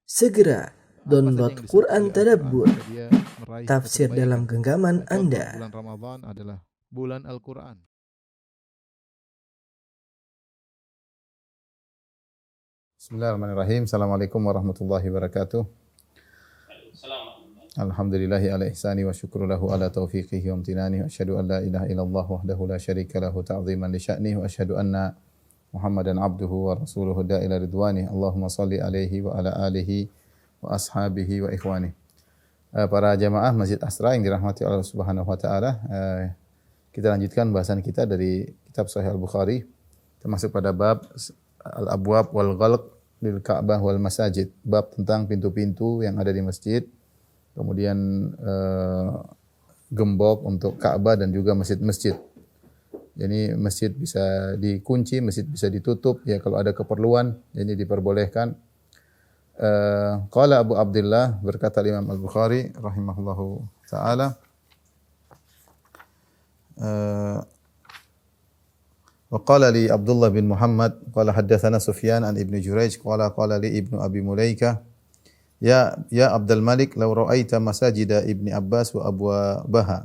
Segera download Quran Tadabbur, dia meraih tafsir dalam genggaman Anda. Bulan Ramadan adalah bulan Al-Quran. Bismillahirrahmanirrahim. Assalamualaikum warahmatullahi wabarakatuh. Alhamdulillahi ala ihsani wa syukru lahu ala taufiqihi wa amtinani wa asyhadu an la ilaha illallah wahdahu la syarika lahu ta'ziman li sya'nihi wa asyhadu anna Muhammadan abduhu wa rasuluhu da'ila ridwani. Allahumma salli alaihi wa ala alihi wa ashabihi wa ikhwani. Para jamaah Masjid Asra yang dirahmati Allah Subhanahu wa taala, kita lanjutkan bahasan kita dari kitab Sahih Al-Bukhari, termasuk pada bab Al-Abwab wal Ghalq lil Ka'bah wal Masajid, bab tentang pintu-pintu yang ada di masjid, kemudian gembok untuk Ka'bah dan juga masjid-masjid. Jadi masjid bisa dikunci, masjid bisa ditutup ya kalau ada keperluan, jadi diperbolehkan. Qala Abu Abdullah, berkata Imam Al-Bukhari rahimahullahu taala, wa qala li Abdullah bin Muhammad qala haddatsana Sufyan an Ibnu Jurayj qala li Ibnu Abi Mulaikah ya Abdul Malik law ra'aita masajida Ibni Abbas wa abwabaha.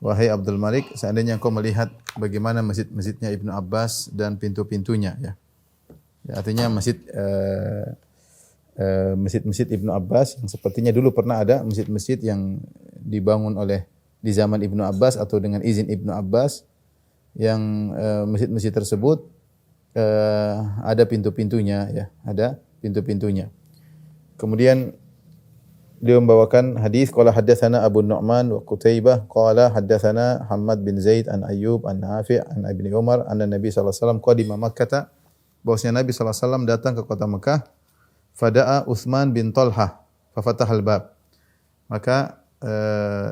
Wahai Abdul Malik, seandainya engkau melihat bagaimana masjid-masjidnya Ibnu Abbas dan pintu-pintunya ya. Artinya masjid-masjid Ibnu Abbas yang sepertinya dulu pernah ada masjid-masjid yang dibangun oleh di zaman Ibnu Abbas atau dengan izin Ibnu Abbas, yang masjid-masjid tersebut ada pintu-pintunya ya, ada pintu-pintunya. Kemudian dia membawakan hadis, qala haddatsana Abu Nu'man wa Qutaibah qala haddatsana Hammad bin Zaid an Ayyub an Nafi' an Ibni Umar anna Nabi sallallahu alaihi wasallam qadima Makkah, bahwasanya Nabi sallallahu alaihi wasallam datang ke kota Mekah. Fada'a Utsman bin Talhah fa fatahal bab. Maka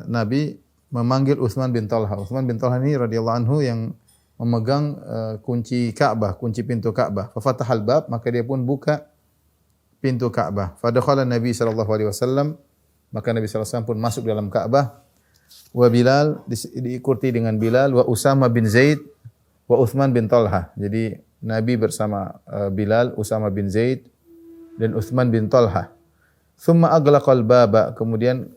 Nabi memanggil Utsman bin Talhah. Utsman bin Talhah ini radhiyallahu anhu yang memegang kunci Ka'bah, kunci pintu Ka'bah. Fa fatahal bab, maka dia pun buka pintu Ka'bah. Fadakhala Nabi sallallahu alaihi wasallam, maka Nabi sallallahu alaihi wasallam pun masuk dalam Ka'bah. Wa Bilal, diikuti dengan Bilal, wa Usama bin Zaid, wa Utsman bin Talhah. Jadi Nabi bersama Bilal, Usama bin Zaid dan Utsman bin Talhah. Tsumma aghlaqal baba, kemudian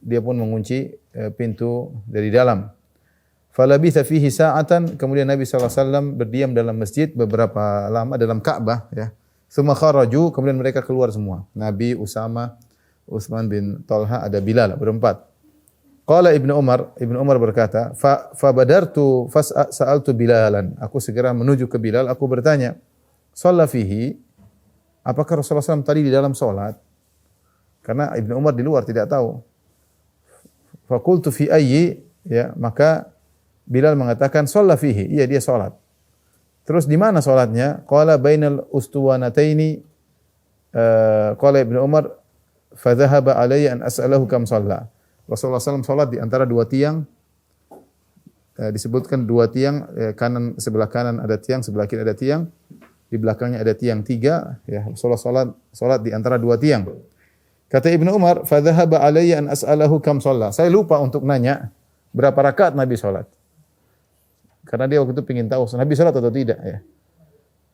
dia pun mengunci pintu dari dalam. Falabitha fihi sa'atan, kemudian Nabi sallallahu alaihi wasallam berdiam dalam masjid beberapa lama, dalam Ka'bah ya. Tsumma kharaju, kemudian mereka keluar semua. Nabi, Usama, Utsman bin Talha, ada Bilal, berempat. Qala Ibnu Umar berkata, fa badartu sa'altu Bilalan. Aku segera menuju ke Bilal, aku bertanya, shalla fihi, apakah Rasulullah SAW tadi di dalam salat? Karena Ibnu Umar di luar tidak tahu. Fa qultu fi ayyi, ya, maka Bilal mengatakan shalla fihi, iya dia salat. Terus di mana salatnya? Qala bainal ustuwanataini, qala Ibnu Umar fa dhahaba alayya an as'alahu kam shalla. Rasulullah SAW salat di antara dua tiang, disebutkan dua tiang, kanan, sebelah kanan ada tiang, sebelah kiri ada tiang, di belakangnya ada tiang tiga ya. Rasulullah salat di antara dua tiang. Kata Ibnu Umar, fa dhahaba alayya an as'alahu kam shalla. Saya lupa untuk nanya berapa rakaat Nabi salat. Karena dia waktu itu ingin tahu Nabi salat atau tidak ya.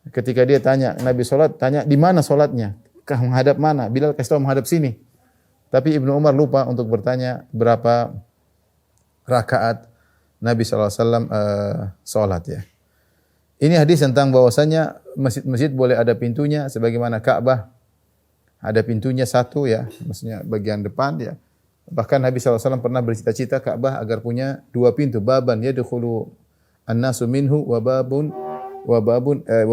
Ketika dia tanya Nabi salat, tanya di mana salatnya? Menghadap mana? Bilal kasih tahu menghadap sini. Tapi Ibnu Umar lupa untuk bertanya berapa rakaat Nabi sallallahu alaihi wasallam salat ya. Ini hadis tentang bahwasanya masjid-masjid boleh ada pintunya sebagaimana Ka'bah ada pintunya satu ya, maksudnya bagian depan ya. Bahkan Nabi sallallahu alaihi wasallam pernah bercita-cita Ka'bah agar punya dua pintu, baban yadkhulu an-nasu minhu wa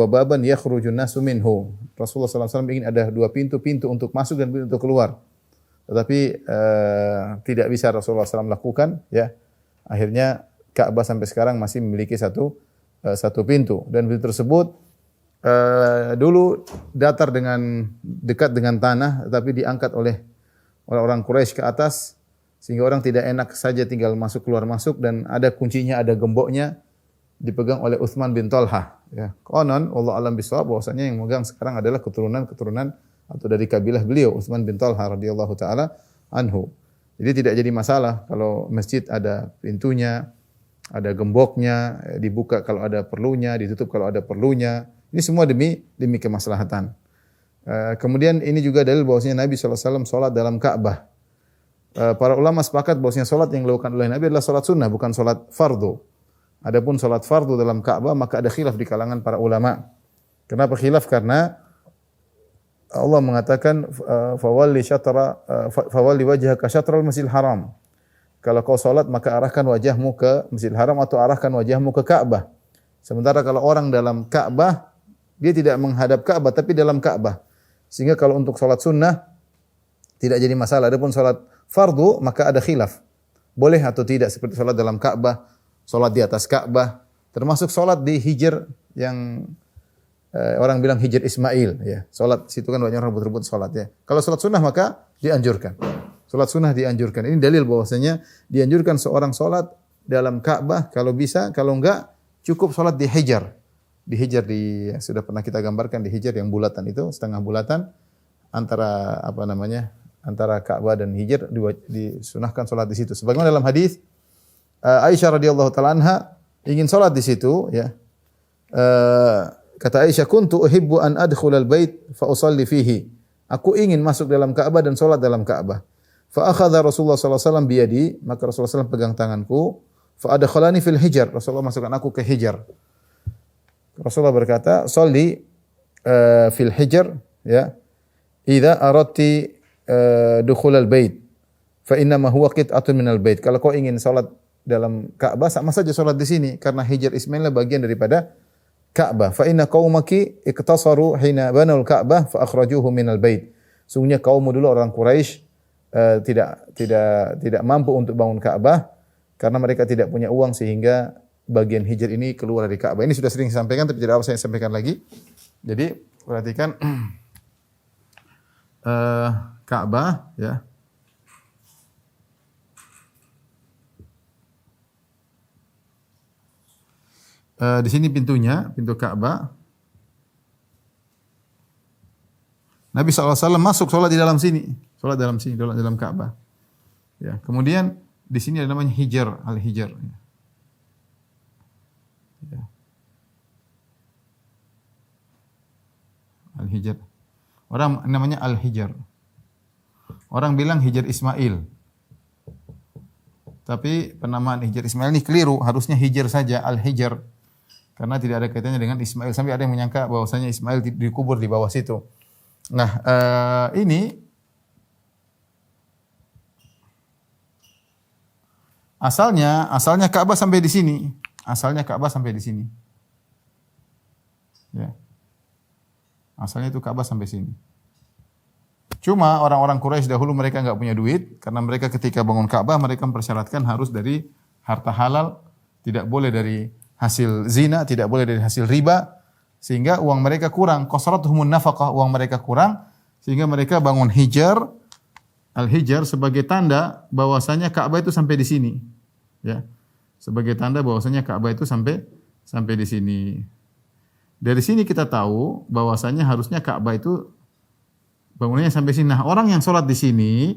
baban yakhrujun nasu minhu. Rasulullah sallallahu alaihi wasallam ingin ada dua pintu untuk masuk dan pintu untuk keluar. Tetapi tidak bisa Rasulullah SAW lakukan ya. Akhirnya Ka'bah sampai sekarang masih memiliki satu pintu, dan pintu tersebut dulu datar dekat dengan tanah, tetapi diangkat oleh orang Quraisy ke atas sehingga orang tidak enak saja tinggal masuk keluar masuk, dan ada kuncinya, ada gemboknya, dipegang oleh Utsman bin Talhah ya. Konon wallahu alam bisawab, bahwasanya yang megang sekarang adalah keturunan atau dari kabilah beliau Utsman bin Talhah radhiyallahu taala anhu. Jadi tidak jadi masalah kalau masjid ada pintunya, ada gemboknya, dibuka kalau ada perlunya, ditutup kalau ada perlunya. Ini semua demi kemaslahatan. Kemudian ini juga dalil bahwasanya Nabi SAW sholat dalam Ka'bah. Para ulama sepakat bahwasanya sholat yang dilakukan oleh Nabi adalah sholat sunnah, bukan sholat fardu. Adapun sholat fardu dalam Ka'bah maka ada khilaf di kalangan para ulama. Kenapa khilaf? Karena Allah mengatakan fawalli wajhaka syatral masjidil haram. Kalau kau salat maka arahkan wajahmu ke Masjidil Haram atau arahkan wajahmu ke Ka'bah. Sementara kalau orang dalam Ka'bah dia tidak menghadap Ka'bah tapi dalam Ka'bah. Sehingga kalau untuk salat sunnah tidak jadi masalah. Adapun salat fardu maka ada khilaf. Boleh atau tidak seperti salat dalam Ka'bah, salat di atas Ka'bah, termasuk salat di Hijr yang orang bilang Hijr Ismail ya. Salat situ kan banyak orang rebut-rebut salat ya. Kalau salat sunnah maka dianjurkan. Salat sunnah dianjurkan. Ini dalil bahwasanya dianjurkan seorang salat dalam Ka'bah kalau bisa, kalau enggak cukup salat di Hijr. Di Hijr sudah pernah kita gambarkan di Hijr yang bulatan itu, setengah bulatan antara antara Ka'bah dan Hijr disunahkan salat di situ. Sebagaimana dalam hadis Aisyah radhiyallahu taala anha ingin salat di situ ya. Kata Aisyah, "Kuntu uhibbu an adkhulal bait fa usalli fihi." Aku ingin masuk dalam Ka'bah dan salat dalam Ka'bah. Fa akhadha Rasulullah sallallahu alaihi wasallam biyadi, maka Rasulullah sallallahu pegang tanganku, fa adkhalani fil Hijr. Rasulullah masukkan aku ke Hijr. Rasulullah berkata, "Shalli fil Hijr ya. Idza aradti dukhulal bait, fa inna ma huwa qit'atun minal bait." Kalau kau ingin salat dalam Ka'bah sama saja salat di sini karena Hijr Ismail bagian daripada Ka'bah. Fa inna qaumaki iqtasaru hina banul Ka'bah fa akhrajuhu minal bait. Sungguhnya kaummu dulu orang Quraisy tidak mampu untuk bangun Ka'bah karena mereka tidak punya uang sehingga bagian Hijr ini keluar dari Ka'bah. Ini sudah sering disampaikan tapi tidak apa saya sampaikan lagi. Jadi perhatikan Ka'bah ya. Di sini pintunya, pintu Ka'bah. Nabi SAW masuk sholat di dalam sini, sholat dalam sini, dalam Ka'bah. Ya, kemudian di sini ada namanya Hijr, Al-Hijr. Ya. Al-Hijr. Orang namanya Al-Hijr. Orang bilang Hijr Ismail. Tapi penamaan Hijr Ismail ini keliru, harusnya Hijr saja, Al-Hijr. Karena tidak ada kaitannya dengan Ismail. Sampai ada yang menyangka bahwasanya Ismail dikubur di bawah situ. Nah, ini asalnya Ka'bah sampai di sini. Asalnya Ka'bah sampai di sini. Ya. Asalnya itu Ka'bah sampai sini. Cuma orang-orang Quraisy dahulu mereka enggak punya duit karena mereka ketika bangun Ka'bah mereka mempersyaratkan harus dari harta halal, tidak boleh dari hasil zina, tidak boleh dari hasil riba, sehingga uang mereka kurang. Qasaratuhumun nafaqah, uang mereka kurang, sehingga mereka bangun Hijr, Al-Hijr sebagai tanda bahwasanya Ka'bah itu sampai di sini. Ya. Sebagai tanda bahwasanya Ka'bah itu sampai di sini. Dari sini kita tahu bahwasanya harusnya Ka'bah itu bangunannya sampai sini. Nah, orang yang sholat di sini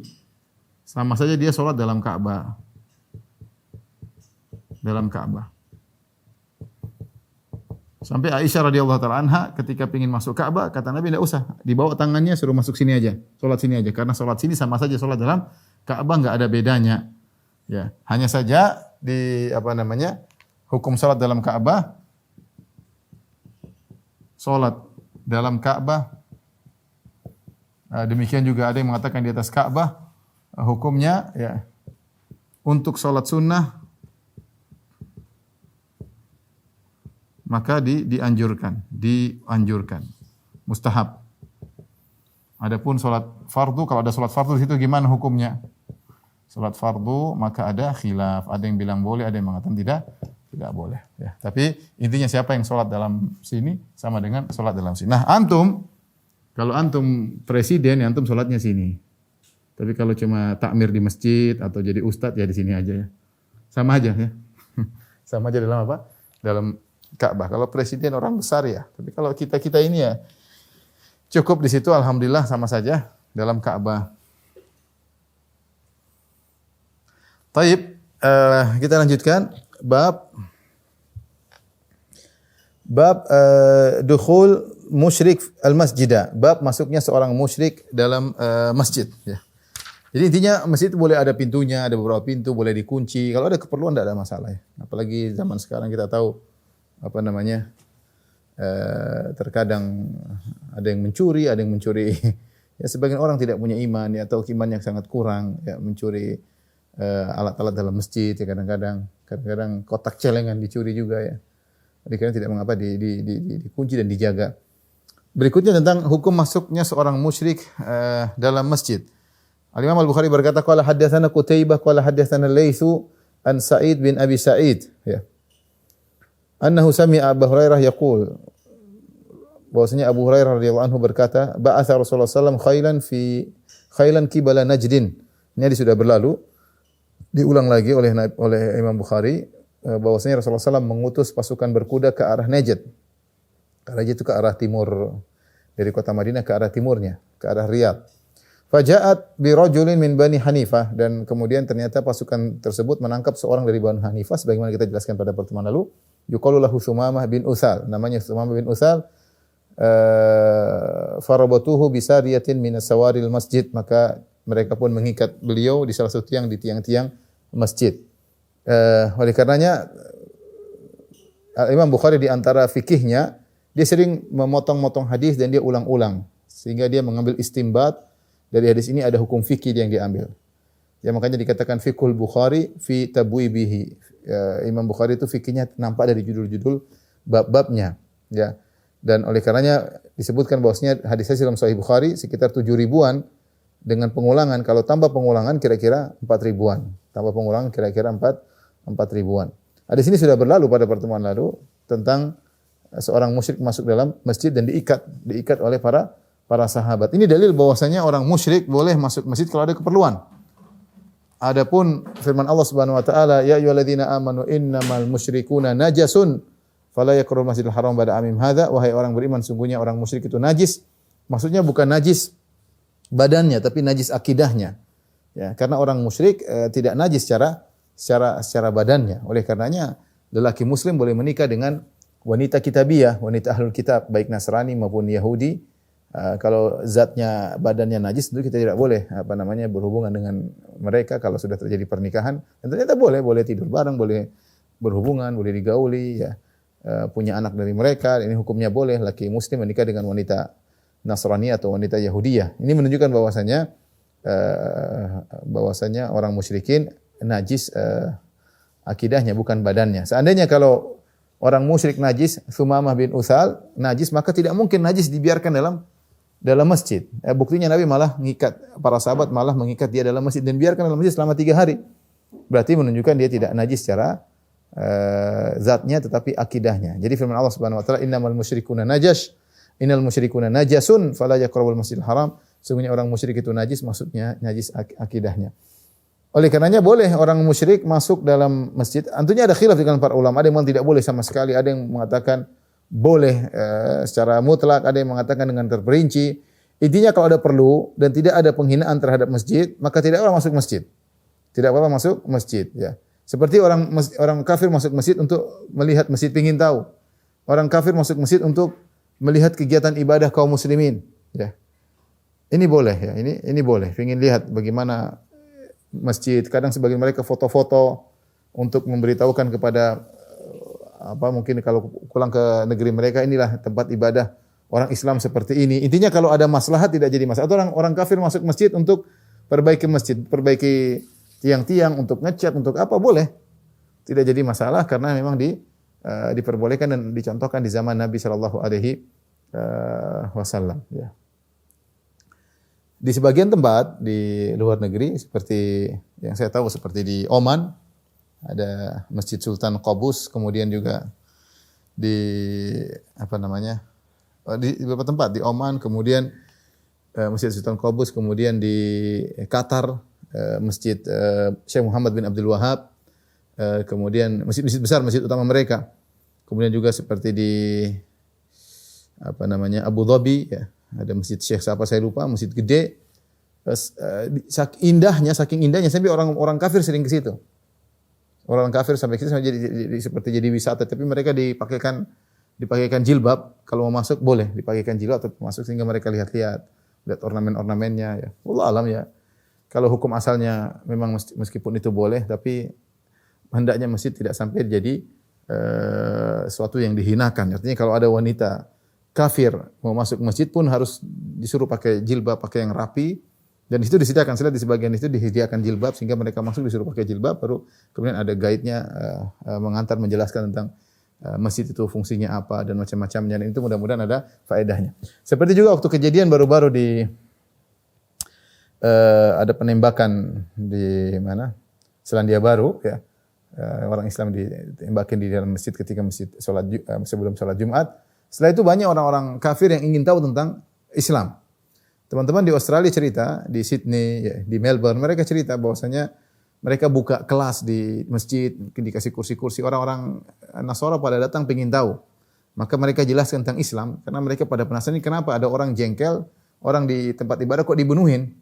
sama saja dia sholat dalam Ka'bah. Dalam Ka'bah. Sampai Aisyah radhiyallahu taala anha ketika ingin masuk Ka'bah kata Nabi tidak usah, dibawa tangannya suruh masuk sini aja, salat sini aja karena salat sini sama saja salat dalam Ka'bah enggak ada bedanya. Ya, hanya saja di hukum salat dalam Ka'bah, salat dalam Ka'bah demikian juga ada yang mengatakan di atas Ka'bah hukumnya ya untuk salat sunnah maka dianjurkan, mustahab. Adapun salat fardu, kalau ada salat fardu di situ gimana hukumnya? Salat fardu maka ada khilaf, ada yang bilang boleh, ada yang mengatakan tidak boleh. Ya. Tapi intinya siapa yang salat dalam sini sama dengan salat dalam sini. Nah, kalau antum presiden, ya antum salatnya sini. Tapi kalau cuma takmir di masjid atau jadi ustadz ya di sini aja ya. Sama aja ya. Sama aja dalam apa? Dalam Ka'bah. Kalau presiden orang besar ya. Tapi kalau kita ini ya cukup di situ alhamdulillah sama saja dalam Ka'bah. Taib, kita lanjutkan bab Bab dukhul musyrik al-masjidah, bab masuknya seorang musyrik dalam masjid, ya. Jadi intinya masjid itu boleh ada pintunya, ada beberapa pintu, boleh dikunci. Kalau ada keperluan tidak ada masalah, ya. Apalagi zaman sekarang kita tahu apa namanya, terkadang ada yang mencuri, ya sebagian orang tidak punya iman, ya, atau iman yang sangat kurang, ya, mencuri alat-alat dalam masjid, ya, kadang-kadang kotak celengan dicuri juga, ya. Jadi karena tidak mengapa dikunci dan dijaga. Berikutnya tentang hukum masuknya seorang musyrik dalam masjid. Al-Imam Al-Bukhari berkata, qala haddatsana Qutaibah qala haddatsana Laitsu an Sa'id bin Abi Sa'id, ya. Annahu sami'a Abu Hurairah yaqul, bahwasanya Abu Hurairah radhiyallahu anhu berkata, ba'atha Rasulullah sallallahu alaihi wasallam khailan qibala Najdin. Ini hadis sudah berlalu. Diulang lagi oleh Imam Bukhari bahwasanya Rasulullah SAW mengutus pasukan berkuda ke arah Najd. Najd itu ke arah timur dari kota Madinah, ke arah timurnya, ke arah Riyadh. Faja'at bi rajulin min Bani Hanifah, dan kemudian ternyata pasukan tersebut menangkap seorang dari Bani Hanifah sebagaimana kita jelaskan pada pertemuan lalu. Yuqalu lahu Sumamah bin Utsal, namanya Sumamah bin Utsal. Farabatuhu bisariyatin min sawaril masjid, maka mereka pun mengikat beliau di salah satu tiang di tiang-tiang masjid. Oleh karenanya Imam Bukhari di antara fikihnya, dia sering memotong-motong hadis dan dia ulang-ulang sehingga dia mengambil istimbat dari hadis ini, ada hukum fikih yang diambil. Ya, makanya dikatakan fiqhul Bukhari fi tabwibihi. Imam Bukhari itu fikihnya nampak dari judul-judul bab-babnya, ya. Dan oleh karenanya disebutkan bahwasanya hadis-hadis dalam Sahih Bukhari sekitar 7 ribuan dengan pengulangan. Kalau tambah pengulangan kira-kira 4 ribuan. Tambah pengulangan kira-kira 4 ribuan. Hadis ini sudah berlalu pada pertemuan lalu tentang seorang musyrik masuk dalam masjid dan diikat oleh para sahabat. Ini dalil bahwasanya orang musyrik boleh masuk masjid kalau ada keperluan. Adapun firman Allah Subhanahu wa taala, ya ayyuhalladzina amanu innamal musyrikuuna najasun fala yaqrabul masjidil haram ba'da amim hadza. Wahai orang beriman, sungguhnya orang musyrik itu najis. Maksudnya bukan najis badannya tapi najis akidahnya. Ya, karena orang musyrik tidak najis secara badannya. Oleh karenanya lelaki muslim boleh menikah dengan wanita kitabiyah, wanita ahlul kitab, baik Nasrani maupun Yahudi. Kalau zatnya badannya najis, tentu kita tidak boleh berhubungan dengan mereka kalau sudah terjadi pernikahan. Dan ternyata boleh tidur bareng, boleh berhubungan, boleh digauli, ya. Punya anak dari mereka, ini hukumnya boleh. Laki muslim menikah dengan wanita Nasrani atau wanita Yahudiyah. Ini menunjukkan bahwasanya orang musyrikin najis akidahnya, bukan badannya. Seandainya kalau orang musyrik najis, Sumamah bin Utsal najis, maka tidak mungkin najis dibiarkan dalam masjid. Buktinya Nabi malah mengikat, para sahabat malah mengikat dia dalam masjid dan biarkan dalam masjid selama 3 hari. Berarti menunjukkan dia tidak najis secara zatnya tetapi akidahnya. Jadi firman Allah Subhanahu wa taala, innamal musyrikuuna innal musyrikuuna najasun fala yaqrabul masjidil haram. Sesungguhnya orang musyrik itu najis, maksudnya najis akidahnya. Oleh karenanya boleh orang musyrik masuk dalam masjid. Tentunya ada khilaf di kalangan para ulama. Ada yang mengatakan tidak boleh sama sekali, ada yang mengatakan boleh secara mutlak, ada yang mengatakan dengan terperinci. Intinya kalau ada perlu dan tidak ada penghinaan terhadap masjid, maka tidak apa masuk masjid. Tidak apa-apa masuk masjid, ya. Seperti orang kafir masuk masjid untuk melihat masjid, pengin tahu. Orang kafir masuk masjid untuk melihat kegiatan ibadah kaum muslimin, ya. Ini boleh, ya. Ini boleh. Pengin lihat bagaimana masjid. Kadang sebagian mereka foto-foto untuk memberitahukan kepada mungkin kalau pulang ke negeri mereka, inilah tempat ibadah orang Islam seperti ini. Intinya kalau ada maslahat tidak jadi masalah. Atau orang kafir masuk masjid untuk perbaiki masjid, perbaiki tiang-tiang, untuk ngecat, untuk apa, boleh. Tidak jadi masalah karena memang diperbolehkan dan dicontohkan di zaman Nabi sallallahu alaihi wasallam, ya. Di sebagian tempat di luar negeri seperti yang saya tahu, seperti di Oman ada Masjid Sultan Qaboos, kemudian juga di di beberapa tempat di Oman, kemudian Masjid Sultan Qaboos, kemudian di Qatar Masjid Syekh Muhammad bin Abdul Wahab, kemudian masjid-masjid besar, masjid utama mereka. Kemudian juga seperti di Abu Dhabi, ya, ada Masjid Syekh siapa saya lupa, masjid gede. Saking indahnya sampai orang kafir sering ke situ. Orang kafir sampai ke situ jadi seperti jadi wisata, tapi mereka dipakaikan dipakaikan jilbab, kalau mau masuk boleh dipakaikan jilbab atau masuk sehingga mereka lihat-lihat, lihat ornamen-ornamennya ya. Wallah alam ya. Kalau hukum asalnya memang meskipun itu boleh, tapi hendaknya masjid tidak sampai jadi sesuatu yang dihinakan. Artinya kalau ada wanita kafir mau masuk masjid pun harus disuruh pakai jilbab, pakai yang rapi. Dan itu disediakan, di sebagian itu disediakan jilbab sehingga mereka masuk disuruh pakai jilbab, baru kemudian ada guide-nya mengantar menjelaskan tentang masjid itu fungsinya apa dan macam-macamnya. Dan itu mudah-mudahan ada faedahnya. Seperti juga waktu kejadian baru-baru di ada penembakan di mana? Selandia Baru ya. Orang Islam ditembakin di dalam masjid ketika masjid sebelum salat Jumat. Setelah itu banyak orang-orang kafir yang ingin tahu tentang Islam. Teman-teman di Australia cerita, di Sydney, ya, di Melbourne, mereka cerita bahwasanya mereka buka kelas di masjid, mungkin dikasih kursi-kursi, orang-orang Nasara pada datang pengen tahu. Maka mereka jelaskan tentang Islam, karena mereka pada penasaran kenapa ada orang jengkel, orang di tempat ibadah kok dibunuhin.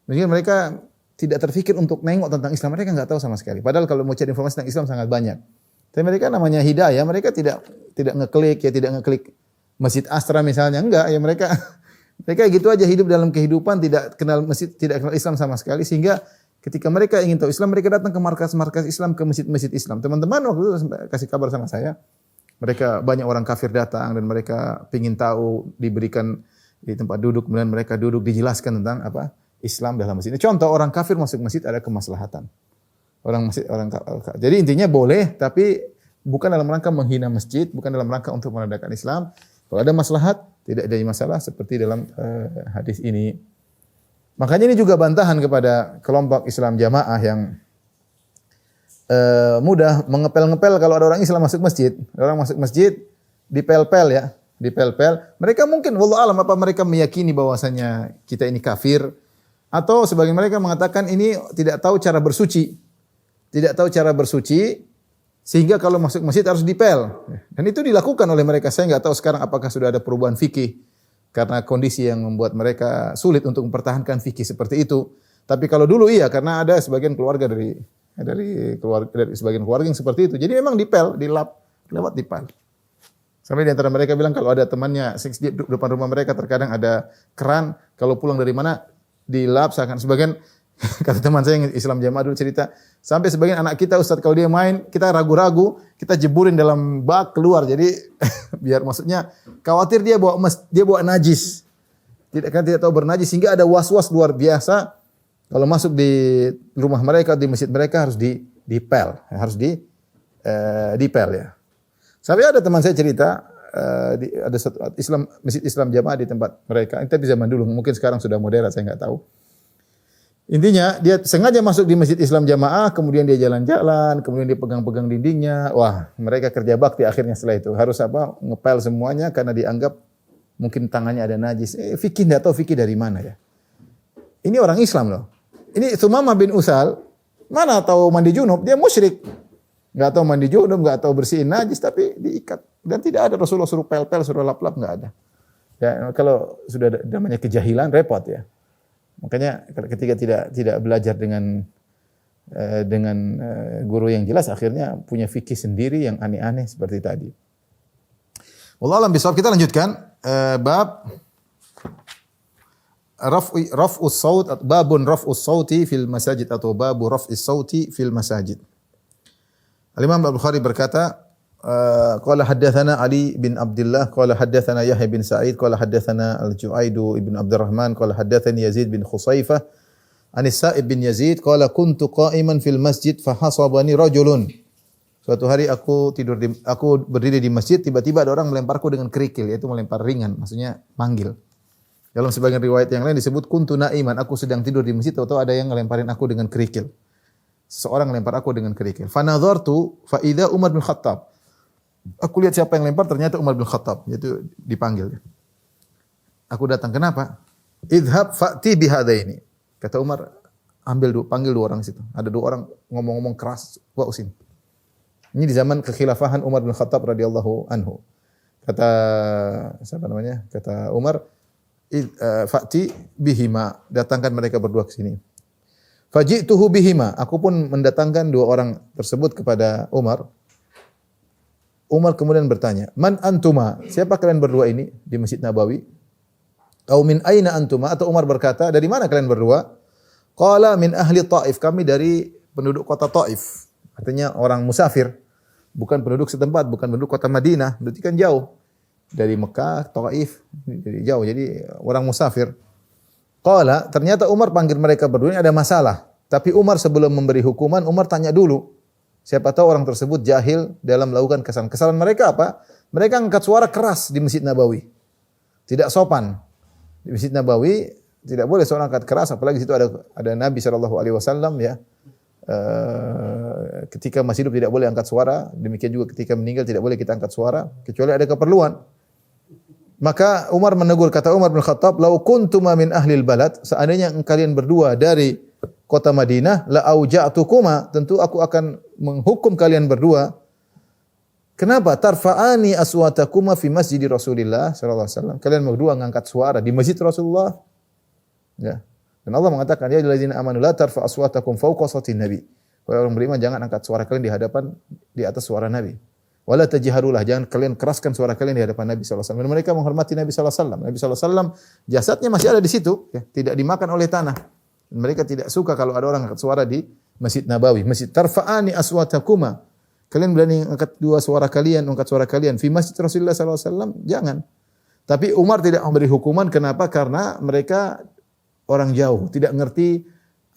Mungkin mereka tidak terfikir untuk nengok tentang Islam, mereka nggak tahu sama sekali. Padahal kalau mau cari informasi tentang Islam sangat banyak. Tapi mereka namanya hidayah, mereka tidak ngeklik Masjid Astra misalnya, enggak, ya mereka gitu aja hidup dalam kehidupan, tidak kenal masjid, tidak kenal Islam sama sekali, sehingga ketika mereka ingin tahu Islam, mereka datang ke markas-markas Islam, ke masjid-masjid Islam. Teman-teman waktu itu kasih kabar sama saya, mereka banyak orang kafir datang dan mereka ingin tahu, diberikan di tempat duduk, kemudian mereka duduk dijelaskan tentang apa Islam dalam masjid. Contoh orang kafir masuk masjid ada kemaslahatan. Jadi intinya boleh, tapi bukan dalam rangka menghina masjid, bukan dalam rangka untuk menandakan Islam. Kalau ada maslahat, tidak ada masalah seperti dalam hadis ini. Makanya ini juga bantahan kepada kelompok Islam Jamaah yang mudah mengepel-ngepel kalau ada orang Islam masuk masjid. Orang masuk masjid dipel-pel ya, dipel-pel. Mereka mungkin wallahu alam apa mereka meyakini bahwasanya kita ini kafir, atau sebagian mereka mengatakan ini tidak tahu cara bersuci. Tidak tahu cara bersuci, sehingga kalau masuk masjid harus dipel. Dan itu dilakukan oleh mereka. Saya nggak tahu sekarang apakah sudah ada perubahan fikih karena kondisi yang membuat mereka sulit untuk mempertahankan fikih seperti itu. Tapi kalau dulu iya, karena ada sebagian keluarga dari sebagian keluarga yang seperti itu. Jadi memang dipel, dilap, lewat dipel. Sampai di antara mereka bilang kalau ada temannya di depan rumah mereka terkadang ada keran, kalau pulang dari mana dilap, sebagian kata teman saya yang Islam Jamaah dulu cerita, sampai sebagian anak kita Ustaz kalau dia main, kita ragu-ragu, kita jeburin dalam bak keluar. Jadi biar maksudnya khawatir dia bawa najis. Tidak tahu bernajis sehingga ada was-was luar biasa. Kalau masuk di rumah mereka, di masjid mereka harus dipel, harus dipel ya. Sampai ada teman saya cerita ada satu masjid Islam Jamaah di tempat mereka. Itu di zaman dulu, mungkin sekarang sudah modern, saya nggak tahu. Intinya dia sengaja masuk di masjid Islam Jamaah, kemudian dia jalan-jalan, kemudian dia pegang-pegang dindingnya. Wah, mereka kerja bakti akhirnya setelah itu. Harus ngepel semuanya karena dianggap mungkin tangannya ada najis. Fikih enggak tahu fikih dari mana ya. Ini orang Islam loh. Ini Tsumamah bin Usal, mana tahu mandi junub, dia musyrik. Enggak tahu mandi junub, enggak tahu bersihin najis, tapi diikat. Dan tidak ada Rasulullah suruh pel-pel, suruh lap-lap, enggak ada. Ya, kalau sudah namanya kejahilan repot ya. Makanya ketika tidak belajar dengan guru yang jelas, akhirnya punya fikih sendiri yang aneh-aneh seperti tadi. Wallahu a'lam bishawab. Kita lanjutkan bab raf'us saut, babun raf'us sauti fil masajid atau babu raf'is sauti fil masajid. Al-Imam Al-Bukhari berkata, qala haddatsana Ali bin Abdullah qala haddatsana Yahya bin Sa'id qala haddatsana Al-Ju'aidu ibn Abdurrahman qala haddatsani Yazid bin Khusaifah an Sa'ib bin Yazid qala kuntu qa'iman fil masjid fa hasabani rajulun. Suatu hari aku berdiri di masjid, tiba-tiba ada orang melemparku dengan kerikil, yaitu melempar ringan, maksudnya manggil. Dalam sebagian riwayat yang lain disebut kuntu na'iman, aku sedang tidur di masjid atau ada yang ngelemparin aku dengan kerikil. Seorang melempar aku dengan kerikil. Fa nadhartu fa idza Umar bin Khattab. Aku lihat siapa yang lempar, ternyata Umar bin Khattab, yaitu dipanggil. Aku datang, kenapa? Idhab fa'ti bihadaini. Kata Umar, panggil dua orang situ. Ada dua orang ngomong-ngomong keras, wa usin. Ini di zaman kekhilafahan Umar bin Khattab radhiyallahu anhu. Kata Umar, fa'ti bihima, datangkan mereka berdua ke sini. Faji'tuhu bihima, aku pun mendatangkan dua orang tersebut kepada Umar. Umar kemudian bertanya, "Man antuma?" Siapa kalian berdua ini di Masjid Nabawi? "Au min aina antuma?" Atau Umar berkata, "Dari mana kalian berdua?" Qala min ahli Taif, kami dari penduduk kota Taif. Artinya orang musafir, bukan penduduk setempat, bukan penduduk kota Madinah, berarti kan jauh. Dari Mekah, Taif, jadi jauh, jadi orang musafir. Qala, ternyata Umar panggil mereka berdua ini ada masalah. Tapi Umar sebelum memberi hukuman, Umar tanya dulu. Siapa tahu orang tersebut jahil dalam melakukan kesalahan. Kesalahan mereka apa? Mereka angkat suara keras di Masjid Nabawi. Tidak sopan. Di Masjid Nabawi tidak boleh seorang angkat keras, apalagi di situ ada Nabi SAW ya. Ketika masih hidup tidak boleh angkat suara, demikian juga ketika meninggal tidak boleh kita angkat suara kecuali ada keperluan. Maka Umar menegur, kata Umar bin Khattab, "Lau kuntuma min ahlil balad," seandainya kalian berdua dari kota Madinah, la auja'tukuma, tentu aku akan menghukum kalian berdua. Kenapa? Tarfa'ani aswatakuma fi masjid Rasulillah sallallahu alaihi wasallam. Kalian berdua mengangkat suara di masjid Rasulullah. Ya. Dan Allah mengatakan, "Ya ayyuhallazina amanu la tarfa'u aswatakum fawqa sautin nabi." Wahai orang beriman, jangan angkat suara kalian di atas suara Nabi. Wala tajharulah, jangan kalian keraskan suara kalian di hadapan Nabi sallallahu alaihi wasallam. Dan mereka menghormati Nabi sallallahu alaihi wasallam. Nabi sallallahu alaihi wasallam jasadnya masih ada di situ, ya, tidak dimakan oleh tanah. Dan mereka tidak suka kalau ada orang angkat suara di Masjid Nabawi. Masjid tarfa'ani aswatakuma. Kalian berani angkat suara kalian fi masjid Rasulullah sallallahu alaihi wasallam? Jangan. Tapi Umar tidak memberi hukuman, kenapa? Karena mereka orang jauh, tidak ngerti